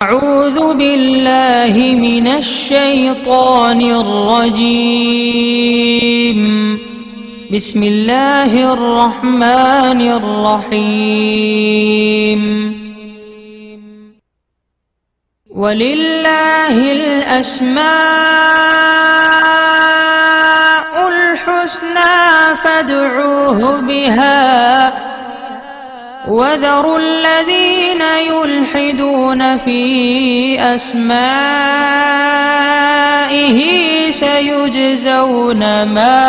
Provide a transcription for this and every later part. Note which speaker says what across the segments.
Speaker 1: أعوذ بالله من الشيطان الرجيم. بسم الله الرحمن الرحيم. ولله الأسماء الحسنى فادعوه بها وذروا الذين يلحدون في أسمائه سيجزون ما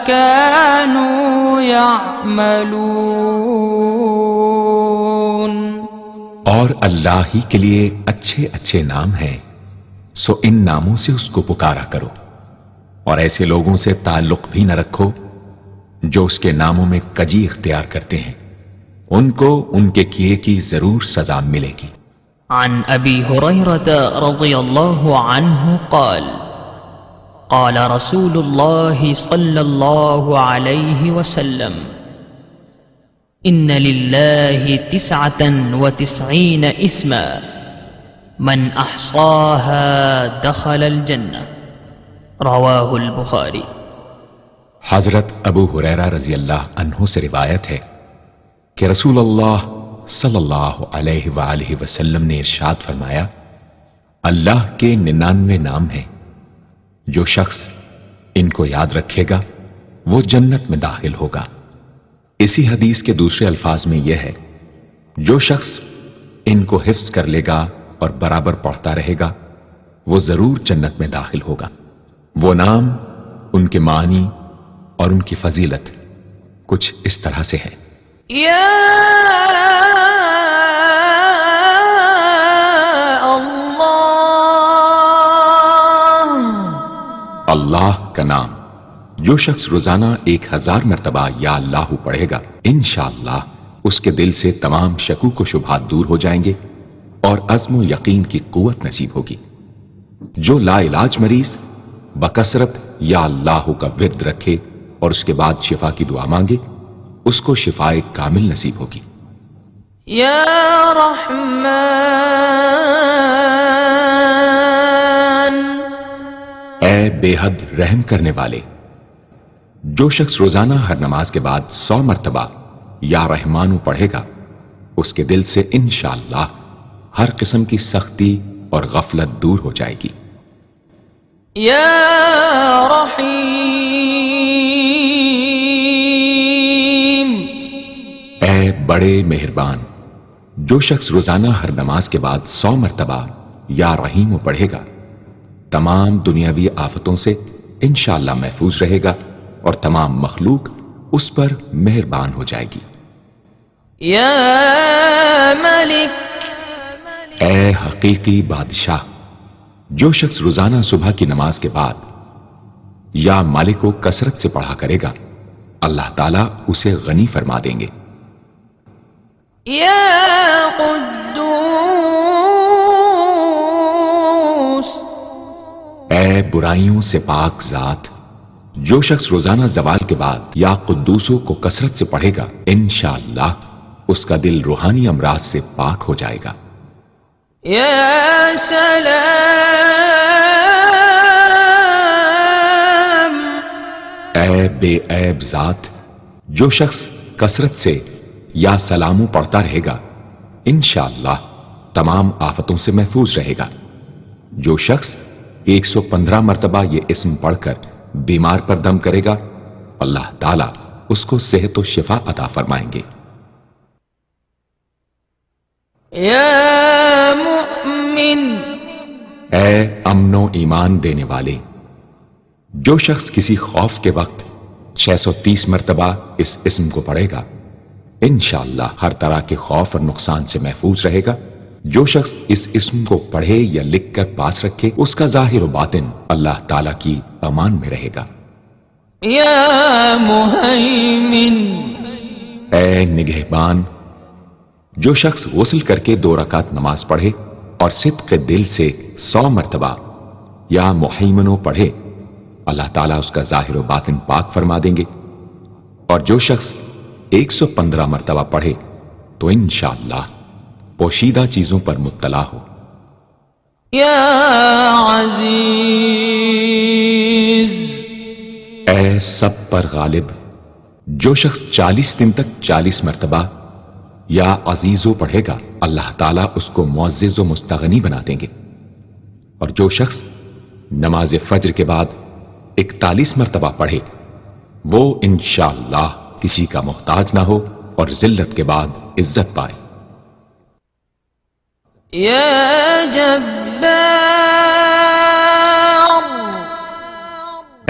Speaker 1: كانوا يعملون.
Speaker 2: اور اللہ ہی کے لیے اچھے اچھے نام ہیں، سو ان ناموں سے اس کو پکارا کرو، اور ایسے لوگوں سے تعلق بھی نہ رکھو جو اس کے ناموں میں کجی اختیار کرتے ہیں، ان کو ان کے کیے کی ضرور سزا ملے گی.
Speaker 1: عن ابی ہریرہ رضی اللہ عنہ قال قال رسول اللہ صلی اللہ علیہ وسلم ان للہ 99 اسما من احصاها دخل الجنہ. رواہ البخاری.
Speaker 2: حضرت ابو ہریرہ رضی اللہ عنہ سے روایت ہے کہ رسول اللہ صلی اللہ علیہ وآلہ وسلم نے ارشاد فرمایا، اللہ کے 99 نام ہیں، جو شخص ان کو یاد رکھے گا وہ جنت میں داخل ہوگا. اسی حدیث کے دوسرے الفاظ میں یہ ہے، جو شخص ان کو حفظ کر لے گا اور برابر پڑھتا رہے گا وہ ضرور جنت میں داخل ہوگا. وہ نام، ان کے معنی اور ان کی فضیلت کچھ اس طرح سے ہے.
Speaker 1: یا اللہ،
Speaker 2: اللہ کا نام جو شخص روزانہ 1000 مرتبہ یا اللہ پڑھے گا، انشاءاللہ اس کے دل سے تمام شکوک و شبہات دور ہو جائیں گے اور عزم و یقین کی قوت نصیب ہوگی. جو لا علاج مریض بکثرت یا اللہ کا ورد رکھے اور اس کے بعد شفا کی دعا مانگے، اس کو شفائے کامل نصیب ہوگی.
Speaker 1: یا رحمان،
Speaker 2: اے بے حد رحم کرنے والے. جو شخص روزانہ ہر نماز کے بعد 100 مرتبہ یا رحمانو پڑھے گا، اس کے دل سے انشاءاللہ ہر قسم کی سختی اور غفلت دور ہو جائے گی.
Speaker 1: یا رحیم،
Speaker 2: اے بڑے مہربان. جو شخص روزانہ ہر نماز کے بعد 100 مرتبہ یا رحیم پڑھے گا، تمام دنیاوی آفتوں سے انشاءاللہ محفوظ رہے گا اور تمام مخلوق اس پر مہربان ہو جائے گی.
Speaker 1: یا ملک،
Speaker 2: اے حقیقی بادشاہ. جو شخص روزانہ صبح کی نماز کے بعد یا مالک کو کثرت سے پڑھا کرے گا، اللہ تعالیٰ اسے غنی فرما دیں گے.
Speaker 1: یا قدوس،
Speaker 2: اے برائیوں سے پاک ذات. جو شخص روزانہ زوال کے بعد یا قدوسوں کو کثرت سے پڑھے گا، انشاءاللہ اس کا دل روحانی امراض سے پاک ہو جائے گا.
Speaker 1: یا سلام،
Speaker 2: اے بے عیب ذات. جو شخص کثرت سے یا سلامو پڑھتا رہے گا، انشاءاللہ تمام آفتوں سے محفوظ رہے گا. جو شخص 115 مرتبہ یہ اسم پڑھ کر بیمار پر دم کرے گا، اللہ تعالیٰ اس کو صحت و شفا عطا فرمائیں گے.
Speaker 1: یا مؤمن،
Speaker 2: اے امن و ایمان دینے والے. جو شخص کسی خوف کے وقت 630 مرتبہ اس اسم کو پڑھے گا، انشاءاللہ ہر طرح کے خوف اور نقصان سے محفوظ رہے گا. جو شخص اس اسم کو پڑھے یا لکھ کر پاس رکھے، اس کا ظاہر و باطن اللہ تعالیٰ کی امان میں رہے گا.
Speaker 1: یا مہیمن،
Speaker 2: اے نگہبان. جو شخص غسل کر کے 2 رکعت نماز پڑھے اور صدق دل سے 100 مرتبہ یا محیمنو پڑھے، اللہ تعالیٰ اس کا ظاہر و باطن پاک فرما دیں گے. اور جو شخص 115 مرتبہ پڑھے تو انشاءاللہ پوشیدہ چیزوں پر مطلع ہو.
Speaker 1: يا عزيز
Speaker 2: اے سب پر غالب، جو شخص 40 دن تک 40 مرتبہ یا عزیزو پڑھے گا اللہ تعالیٰ اس کو معزز و مستغنی بنا دیں گے، اور جو شخص نماز فجر کے بعد 41 مرتبہ پڑھے وہ انشاءاللہ کسی کا محتاج نہ ہو اور ذلت کے بعد عزت پائے۔
Speaker 1: يا جبار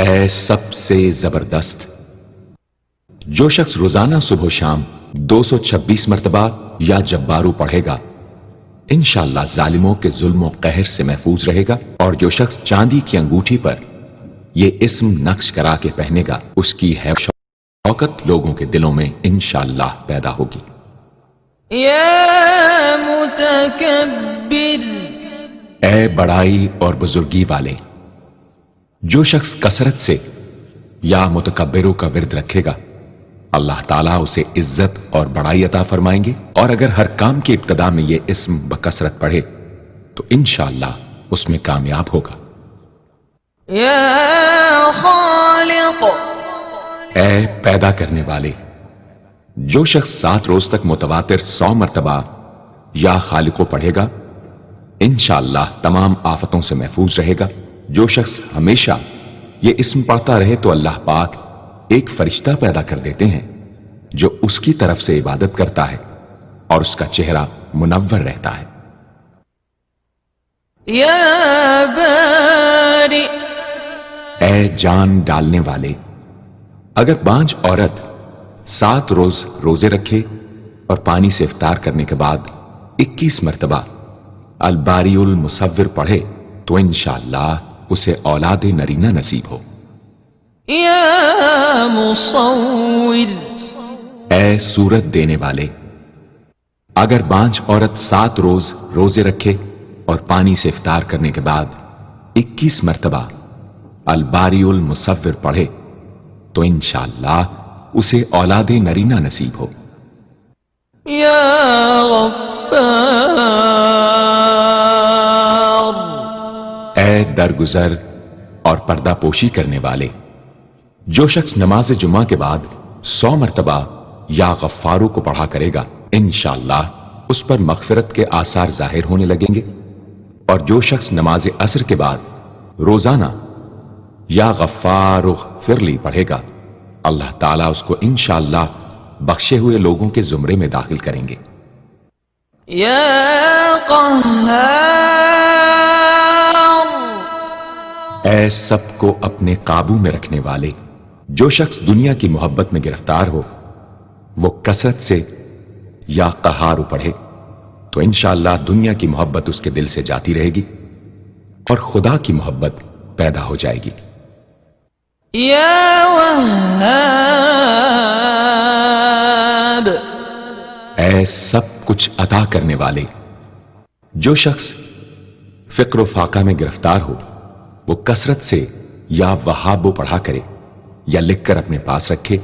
Speaker 2: اے سب سے زبردست، جو شخص روزانہ صبح و شام 226 مرتبہ یا جبارو پڑھے گا انشاءاللہ ظالموں کے ظلم و قہر سے محفوظ رہے گا، اور جو شخص چاندی کی انگوٹھی پر یہ اسم نقش کرا کے پہنے گا اس کی شوکت لوگوں کے دلوں میں انشاءاللہ پیدا ہوگی۔
Speaker 1: يا متكبر
Speaker 2: اے بڑائی اور بزرگی والے، جو شخص کثرت سے یا متکبروں کا ورد رکھے گا اللہ تعالیٰ اسے عزت اور بڑائی عطا فرمائیں گے، اور اگر ہر کام کی ابتدا میں یہ اسم بکثرت پڑھے تو انشاءاللہ اس میں کامیاب ہوگا۔
Speaker 1: يا خالق
Speaker 2: اے پیدا کرنے والے، جو شخص 7 روز تک متواتر 100 مرتبہ یا خالقو پڑھے گا انشاءاللہ تمام آفتوں سے محفوظ رہے گا۔ جو شخص ہمیشہ یہ اسم پڑھتا رہے تو اللہ پاک ایک فرشتہ پیدا کر دیتے ہیں جو اس کی طرف سے عبادت کرتا ہے اور اس کا چہرہ منور رہتا ہے۔
Speaker 1: يا بارئ
Speaker 2: اے جان ڈالنے والے، اگر بانجھ عورت 7 روز روزے رکھے اور پانی سے افطار کرنے کے بعد 21 مرتبہ الباری المصور پڑھے تو انشاءاللہ اسے اولاد نرینہ نصیب ہو۔
Speaker 1: يا مصور
Speaker 2: اے صورت دینے والے، اگر بانجھ عورت 7 روز روزے رکھے اور پانی سے افطار کرنے کے بعد 21 مرتبہ الباری المصور پڑھے تو انشاءاللہ اسے اولاد نرینہ نصیب ہو۔
Speaker 1: يا غفار
Speaker 2: اے درگزر اور پردہ پوشی کرنے والے، جو شخص نماز جمعہ کے بعد 100 مرتبہ یا غفارو کو پڑھا کرے گا انشاءاللہ اس پر مغفرت کے آثار ظاہر ہونے لگیں گے، اور جو شخص نماز عصر کے بعد روزانہ یا غفار اغفر لی پڑھے گا اللہ تعالیٰ اس کو انشاءاللہ بخشے ہوئے لوگوں کے زمرے میں داخل کریں گے۔
Speaker 1: يا قهار
Speaker 2: اے سب کو اپنے قابو میں رکھنے والے، جو شخص دنیا کی محبت میں گرفتار ہو وہ کثرت سے یا قہار پڑھے تو انشاءاللہ دنیا کی محبت اس کے دل سے جاتی رہے گی اور خدا کی محبت پیدا ہو جائے گی۔
Speaker 1: يا وهاب
Speaker 2: اے سب کچھ عطا کرنے والے، جو شخص فقر و فاقہ میں گرفتار ہو وہ کثرت سے یا وہاب پڑھا کرے یا لکھ کر اپنے پاس رکھے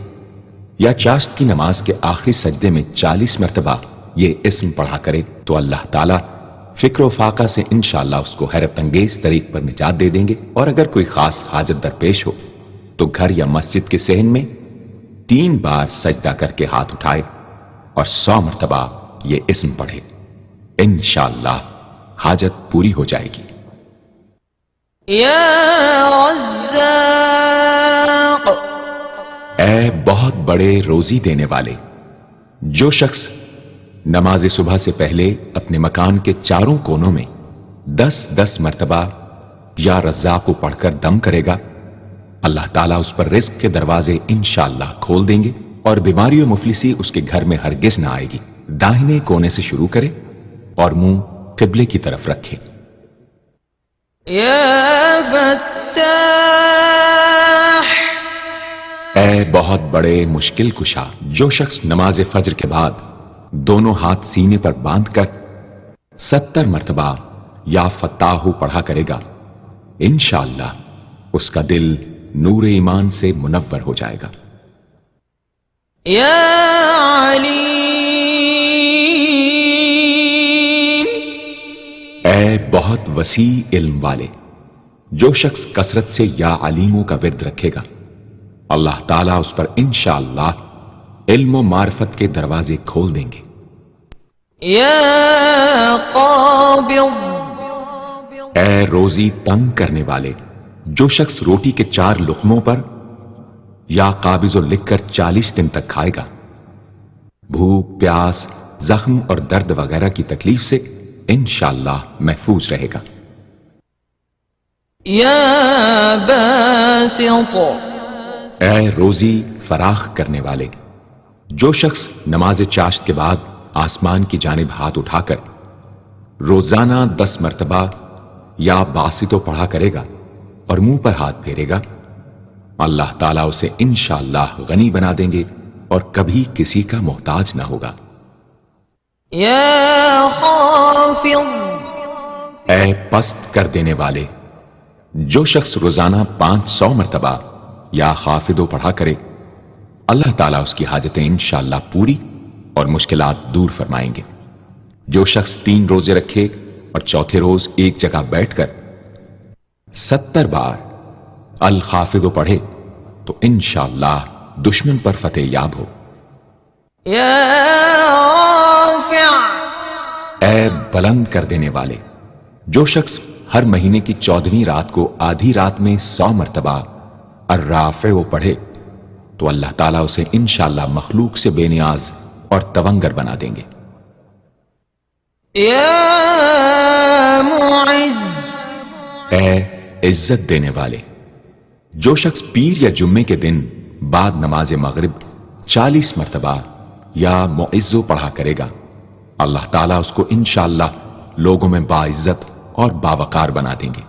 Speaker 2: یا چاشت کی نماز کے آخری سجدے میں 40 مرتبہ یہ اسم پڑھا کرے تو اللہ تعالیٰ فکر و فاقہ سے انشاءاللہ اس کو حیرت انگیز طریق پر نجات دے دیں گے، اور اگر کوئی خاص حاجت درپیش ہو تو گھر یا مسجد کے صحن میں 3 بار سجدہ کر کے ہاتھ اٹھائے اور 100 مرتبہ یہ اسم پڑھے، انشاءاللہ حاجت پوری ہو جائے گی۔
Speaker 1: يا رزاق
Speaker 2: اے بہت بڑے روزی دینے والے، جو شخص نماز صبح سے پہلے اپنے مکان کے چاروں کونوں میں 10-10 مرتبہ یا رزاق کو پڑھ کر دم کرے گا اللہ تعالیٰ اس پر رزق کے دروازے انشاءاللہ کھول دیں گے اور بیماری و مفلسی اس کے گھر میں ہرگز نہ آئے گی۔ داہنے کونے سے شروع کرے اور منہ قبلے کی طرف رکھے۔
Speaker 1: يا فتاح
Speaker 2: اے بہت بڑے مشکل کشا، جو شخص نماز فجر کے بعد دونوں ہاتھ سینے پر باندھ کر 70 مرتبہ یا فتاحو پڑھا کرے گا انشاءاللہ اس کا دل نور ایمان سے منور ہو جائے گا۔
Speaker 1: يا عليم
Speaker 2: اے بہت وسیع علم والے، جو شخص کثرت سے یا علیموں کا ورد رکھے گا، اللہ تعالیٰ اس پر انشاءاللہ علم و معرفت کے دروازے کھول دیں گے۔
Speaker 1: یا قابض،
Speaker 2: اے روزی تنگ کرنے والے، جو شخص روٹی کے 4 لقموں پر یا قابض لکھ کر 40 دن تک کھائے گا، بھوک، پیاس، زخم اور درد وغیرہ کی تکلیف سے انشاءاللہ محفوظ رہے گا۔
Speaker 1: یا باسط،
Speaker 2: اے روزی فراخ کرنے والے، جو شخص نماز چاشت کے بعد آسمان کی جانب ہاتھ اٹھا کر روزانہ 10 مرتبہ یا باسطو پڑھا کرے گا اور منہ پر ہاتھ پھیرے گا، اللہ تعالیٰ اسے انشاءاللہ غنی بنا دیں گے اور کبھی کسی کا محتاج نہ ہوگا۔
Speaker 1: یا خافض،
Speaker 2: اے پست کر دینے والے، جو شخص روزانہ 500 مرتبہ یا خافضو پڑھا کرے، اللہ تعالیٰ اس کی حاجتیں انشاءاللہ پوری اور مشکلات دور فرمائیں گے۔ جو شخص 3 روزے رکھے اور چوتھے روز ایک جگہ بیٹھ کر 70 بار الخافض پڑھے تو انشاءاللہ دشمن پر فتح یاب ہو۔
Speaker 1: یا رافع،
Speaker 2: اے بلند کر دینے والے، جو شخص ہر مہینے کی 14ویں رات کو آدھی رات میں 100 مرتبہ الرافع پڑھے تو اللہ تعالیٰ اسے انشاءاللہ مخلوق سے بے نیاز اور تونگر بنا دیں گے۔
Speaker 1: یا معز،
Speaker 2: اے عزت دینے والے، جو شخص پیر یا جمعے کے دن بعد نماز مغرب 40 مرتبہ یا معزو پڑھا کرے گا، اللہ تعالیٰ اس کو انشاءاللہ لوگوں میں باعزت اور باوقار بنا دیں گے۔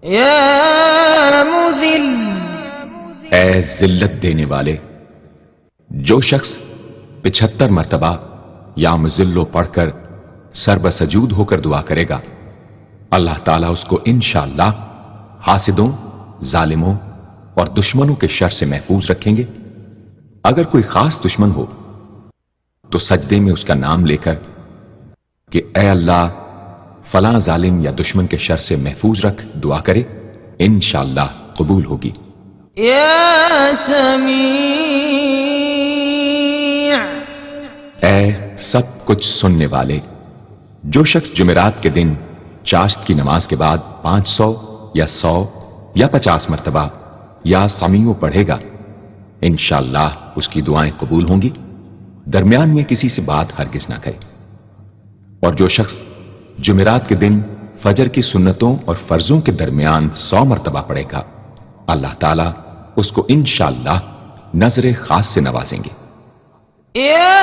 Speaker 1: یا مذل،
Speaker 2: اے ذلت دینے والے، جو شخص 75 مرتبہ یا مذلو پڑھ کر سر بسجود ہو کر دعا کرے گا، اللہ تعالیٰ اس کو انشاءاللہ حاسدوں، ظالموں اور دشمنوں کے شر سے محفوظ رکھیں گے۔ اگر کوئی خاص دشمن ہو تو سجدے میں اس کا نام لے کر کہ اے اللہ فلاں ظالم یا دشمن کے شر سے محفوظ رکھ دعا کرے، انشاءاللہ قبول ہوگی۔
Speaker 1: یا سمیع،
Speaker 2: اے سب کچھ سننے والے، جو شخص جمعرات کے دن چاشت کی نماز کے بعد 500 یا 100 یا 50 مرتبہ یا سمیع پڑھے گا، انشاءاللہ اس کی دعائیں قبول ہوں گی، درمیان میں کسی سے بات ہرگز نہ کرے۔ اور جو شخص جمعرات کے دن فجر کی سنتوں اور فرضوں کے درمیان 100 مرتبہ پڑھے گا، اللہ تعالیٰ اس کو انشاءاللہ نظر خاص سے نوازیں گے۔
Speaker 1: یا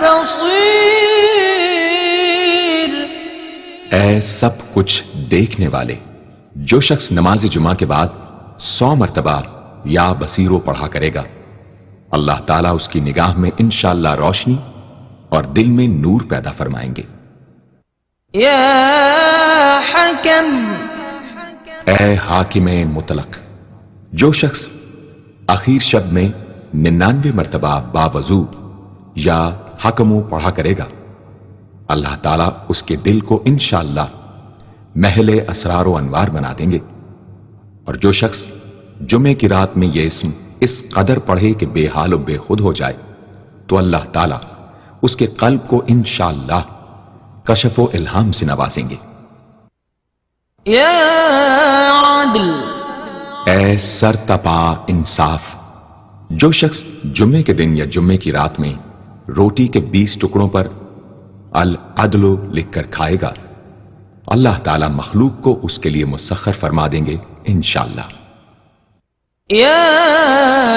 Speaker 1: بصیر،
Speaker 2: اے سب کچھ دیکھنے والے، جو شخص نماز جمعہ کے بعد 100 مرتبہ یا بصیرو پڑھا کرے گا، اللہ تعالیٰ اس کی نگاہ میں انشاءاللہ روشنی اور دل میں نور پیدا فرمائیں گے۔
Speaker 1: یا حکم،
Speaker 2: اے حاکم مطلق، جو شخص آخر شب میں 99 مرتبہ باوضو یا حکمو پڑھا کرے گا، اللہ تعالیٰ اس کے دل کو انشاءاللہ محل اسرار و انوار بنا دیں گے۔ اور جو شخص جمعے کی رات میں یہ اسم اس قدر پڑھے کہ بے حال و بے خود ہو جائے تو اللہ تعالیٰ اس کے قلب کو انشاءاللہ کشف و الہام سے نوازیں گے۔
Speaker 1: یا عدل،
Speaker 2: اے سر تپا انصاف، جو شخص جمعے کے دن یا جمعے کی رات میں روٹی کے 20 ٹکڑوں پر العدل لکھ کر کھائے گا، اللہ تعالیٰ مخلوق کو اس کے لیے مسخر فرما دیں گے انشاءاللہ۔
Speaker 1: یا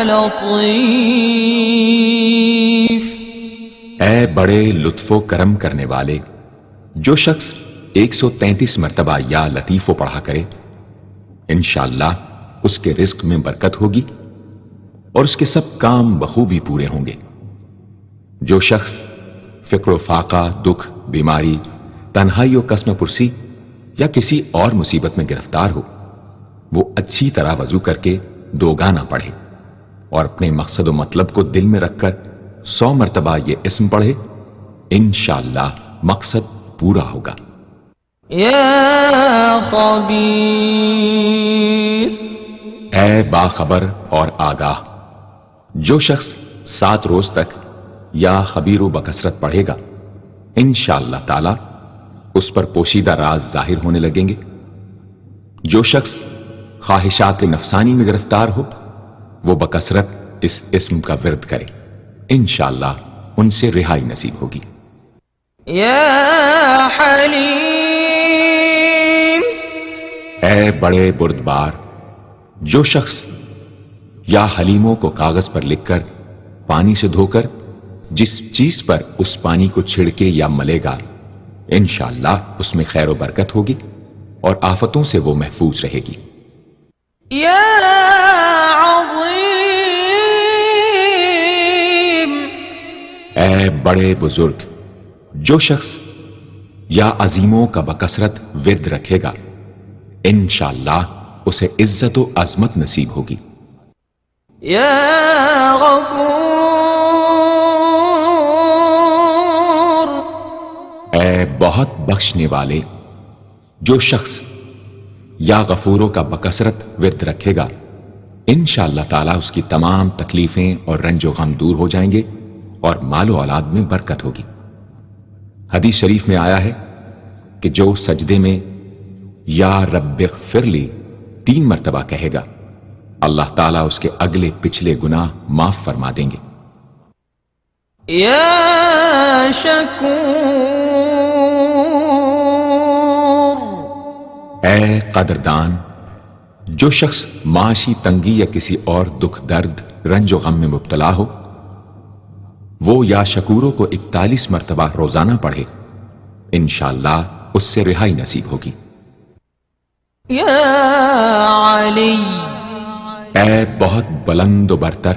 Speaker 1: لطیف،
Speaker 2: اے بڑے لطف و کرم کرنے والے، جو شخص 133 مرتبہ یا لطیفو پڑھا کرے، انشاءاللہ اس کے رزق میں برکت ہوگی اور اس کے سب کام بخوبی پورے ہوں گے۔ جو شخص فقر و فاقہ، دکھ، بیماری، تنہائی و کسم پرسی یا کسی اور مصیبت میں گرفتار ہو، وہ اچھی طرح وضو کر کے 2 گانا پڑھے اور اپنے مقصد و مطلب کو دل میں رکھ کر 100 مرتبہ یہ اسم پڑھے، انشاءاللہ مقصد پورا ہوگا۔
Speaker 1: يا خبير
Speaker 2: اے باخبر اور آگاہ، جو شخص 7 روز تک یا خبیر و بکثرت پڑھے گا، انشاءاللہ تعالی اس پر پوشیدہ راز ظاہر ہونے لگیں گے۔ جو شخص خواہشات نفسانی میں گرفتار ہو، وہ بکثرت اس اسم کا ورد کرے، انشاءاللہ ان سے رہائی نصیب ہوگی۔
Speaker 1: يا حليم
Speaker 2: اے بڑے بردبار، جو شخص یا حلیموں کو کاغذ پر لکھ کر پانی سے دھو کر جس چیز پر اس پانی کو چھڑکے یا ملے گا، انشاءاللہ اس میں خیر و برکت ہوگی اور آفتوں سے وہ محفوظ رہے گی۔
Speaker 1: يا عظيم
Speaker 2: اے بڑے بزرگ، جو شخص یا عظیموں کا بکثرت ورد رکھے گا، انشاءاللہ اسے عزت و عظمت نصیب ہوگی۔
Speaker 1: يا غفور
Speaker 2: اے بہت بخشنے والے، جو شخص یا غفوروں کا بکثرت ورد رکھے گا، انشاءاللہ تعالی اس کی تمام تکلیفیں اور رنج و غم دور ہو جائیں گے اور مال و اولاد میں برکت ہوگی۔ حدیث شریف میں آیا ہے کہ جو سجدے میں یا رب اغفر لی 3 مرتبہ کہے گا، اللہ تعالیٰ اس کے اگلے پچھلے گناہ معاف فرما دیں گے۔
Speaker 1: يا شكور
Speaker 2: اے قدردان، جو شخص معاشی تنگی یا کسی اور دکھ درد رنج و غم میں مبتلا ہو، وہ یا شکوروں کو 41 مرتبہ روزانہ پڑھے، انشاءاللہ اس سے رہائی نصیب ہوگی۔
Speaker 1: يا علي
Speaker 2: اے بہت بلند و برتر،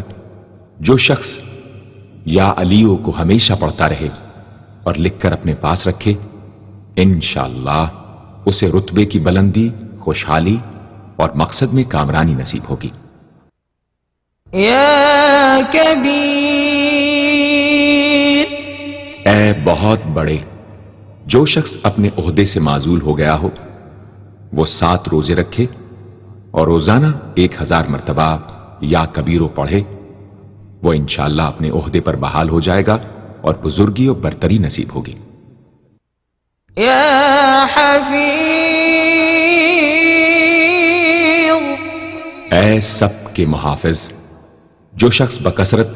Speaker 2: جو شخص یا علیوں کو ہمیشہ پڑھتا رہے اور لکھ کر اپنے پاس رکھے، انشاءاللہ اسے رتبے کی بلندی، خوشحالی اور مقصد میں کامرانی نصیب ہوگی۔
Speaker 1: يا كبير
Speaker 2: اے بہت بڑے، جو شخص اپنے عہدے سے معزول ہو گیا ہو، وہ 7 روزے رکھے اور روزانہ 1000 مرتبہ یا کبیرو پڑھے، وہ انشاءاللہ اپنے عہدے پر بحال ہو جائے گا اور بزرگی اور برتری نصیب ہوگی۔
Speaker 1: يا حفيظ
Speaker 2: اے سب کے محافظ، جو شخص بکثرت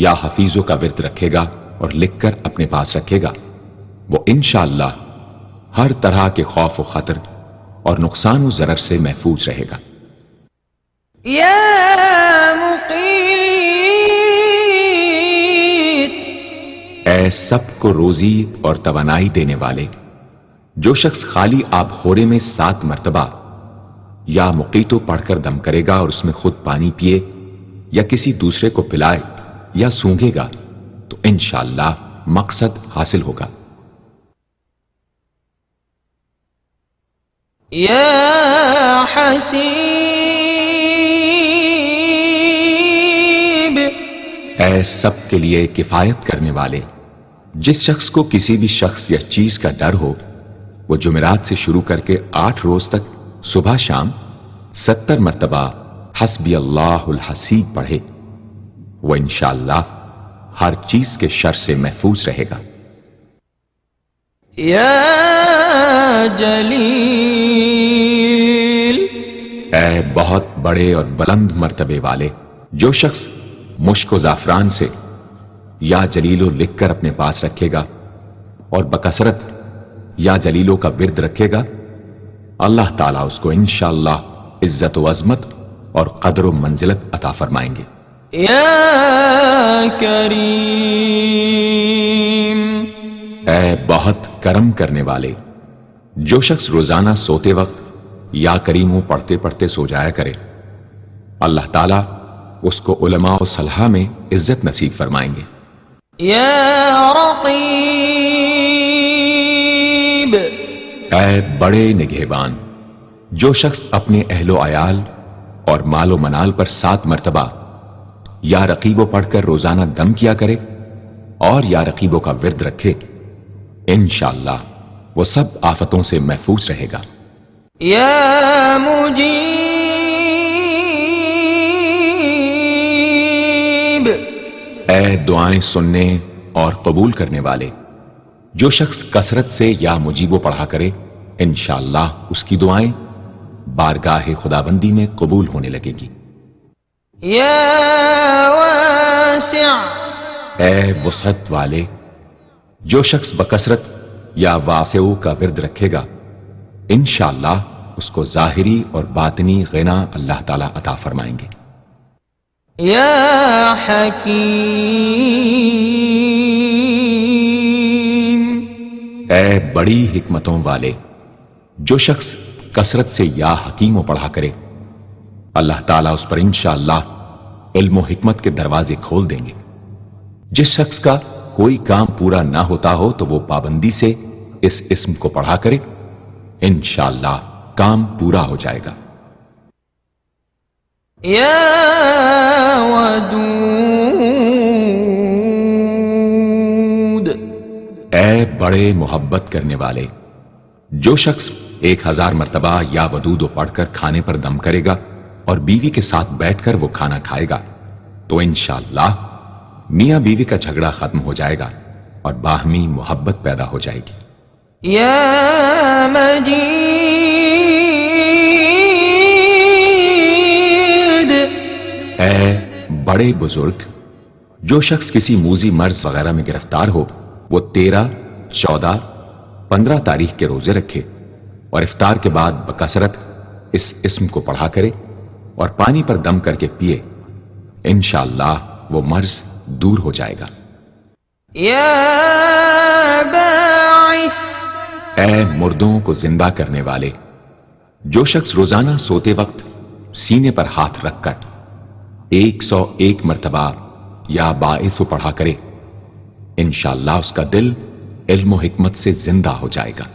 Speaker 2: یا حفیظوں کا ورد رکھے گا اور لکھ کر اپنے پاس رکھے گا، وہ انشاءاللہ ہر طرح کے خوف و خطر اور نقصان و ضرر سے محفوظ رہے گا۔
Speaker 1: يا مقيت
Speaker 2: اے سب کو روزی اور توانائی دینے والے، جو شخص خالی آب خورے میں 7 مرتبہ یا مقیتو پڑھ کر دم کرے گا اور اس میں خود پانی پیے یا کسی دوسرے کو پلائے یا سونگے گا، تو انشاءاللہ مقصد حاصل ہوگا۔
Speaker 1: يا حسيب
Speaker 2: اے سب کے لیے کفایت کرنے والے، جس شخص کو کسی بھی شخص یا چیز کا ڈر ہو، وہ جمعرات سے شروع کر کے 8 روز تک صبح شام 70 مرتبہ حسبی اللہ الحسیب پڑھے، وہ انشاءاللہ ہر چیز کے شر سے محفوظ رہے گا۔
Speaker 1: يا جلیل
Speaker 2: اے بہت بڑے اور بلند مرتبے والے، جو شخص مشک و زعفران سے یا جلیلو لکھ کر اپنے پاس رکھے گا اور بکثرت یا جلیلوں کا ورد رکھے گا، اللہ تعالیٰ اس کو انشاءاللہ عزت و عظمت اور قدر و منزلت عطا فرمائیں گے۔
Speaker 1: يا کریم
Speaker 2: اے بہت کرم کرنے والے، جو شخص روزانہ سوتے وقت یا کریموں پڑھتے پڑھتے سو جایا کرے، اللہ تعالیٰ اس کو علماء و صلحاء میں عزت نصیب فرمائیں گے۔
Speaker 1: يا رقیب
Speaker 2: اے بڑے نگہبان، جو شخص اپنے اہل و عیال اور مال و منال پر 7 مرتبہ یا رقیبو پڑھ کر روزانہ دم کیا کرے اور یا رقیبوں کا ورد رکھے، انشاءاللہ وہ سب آفتوں سے محفوظ رہے گا۔
Speaker 1: يا مجيب
Speaker 2: اے دعائیں سننے اور قبول کرنے والے، جو شخص کثرت سے یا مجیبو پڑھا کرے انشاءاللہ اس کی دعائیں بارگاہ خدابندی میں قبول ہونے لگے گی۔
Speaker 1: يا واسع
Speaker 2: اے وسعت والے، جو شخص بکثرت یا واسعو کا ورد رکھے گا انشاءاللہ اس کو ظاہری اور باطنی غنا اللہ تعالی عطا فرمائیں گے۔
Speaker 1: يا حكيم
Speaker 2: اے بڑی حکمتوں والے، جو شخص کثرت سے یا حکیم و پڑھا کرے اللہ تعالیٰ اس پر انشاءاللہ علم و حکمت کے دروازے کھول دیں گے۔ جس شخص کا کوئی کام پورا نہ ہوتا ہو تو وہ پابندی سے اس اسم کو پڑھا کرے انشاءاللہ کام پورا ہو جائے گا۔
Speaker 1: يا ودود
Speaker 2: اے بڑے محبت کرنے والے، جو شخص 1000 مرتبہ یا ودود پڑھ کر کھانے پر دم کرے گا اور بیوی کے ساتھ بیٹھ کر وہ کھانا کھائے گا تو انشاءاللہ میاں بیوی کا جھگڑا ختم ہو جائے گا اور باہمی محبت پیدا ہو جائے گی۔
Speaker 1: يا مجيد
Speaker 2: اے بڑے بزرگ، جو شخص کسی موذی مرض وغیرہ میں گرفتار ہو وہ 13، 14، 15 تاریخ کے روزے رکھے اور افطار کے بعد بکثرت اس اسم کو پڑھا کرے اور پانی پر دم کر کے پیے انشاءاللہ وہ مرض دور ہو جائے گا۔
Speaker 1: يا باعث
Speaker 2: اے مردوں کو زندہ کرنے والے، جو شخص روزانہ سوتے وقت سینے پر ہاتھ رکھ کر 101 مرتبہ یا باعث پڑھا کرے انشاءاللہ اس کا دل علم و حکمت سے زندہ ہو جائے گا۔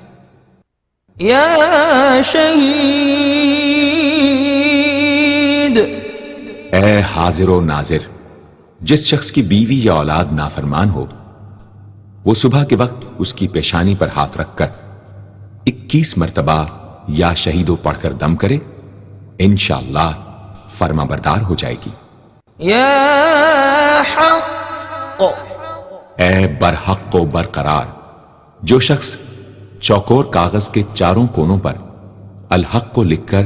Speaker 1: يا شهيد
Speaker 2: اے حاضر و ناظر، جس شخص کی بیوی یا اولاد نافرمان ہو وہ صبح کے وقت اس کی پیشانی پر ہاتھ رکھ کر 21 مرتبہ یا شہیدو پڑھ کر دم کرے انشاءاللہ فرما بردار ہو جائے گی۔
Speaker 1: يا حق
Speaker 2: اے برحق و برقرار، جو شخص چوکور کاغذ کے چاروں کونوں پر الحق کو لکھ کر